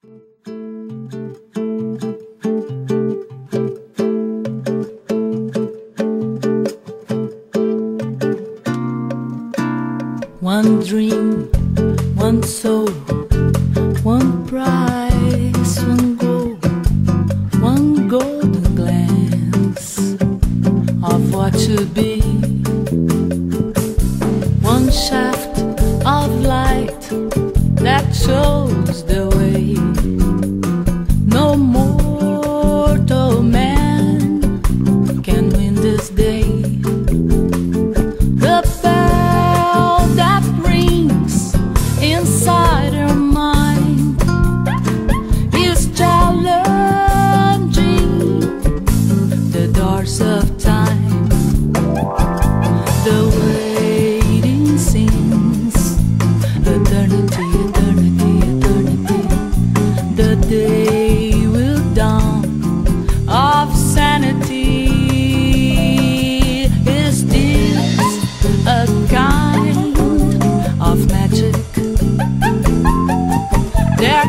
One dream, one soul, one prize, one goal, one golden glance of what should be. One shaft of light that shows the way. No mortal man can win this day. The bell that rings inside her mind is challenging the doors of time. The waiting sings eternity, eternity, eternity. The day will dawn of sanity. Is this a kind of magic? There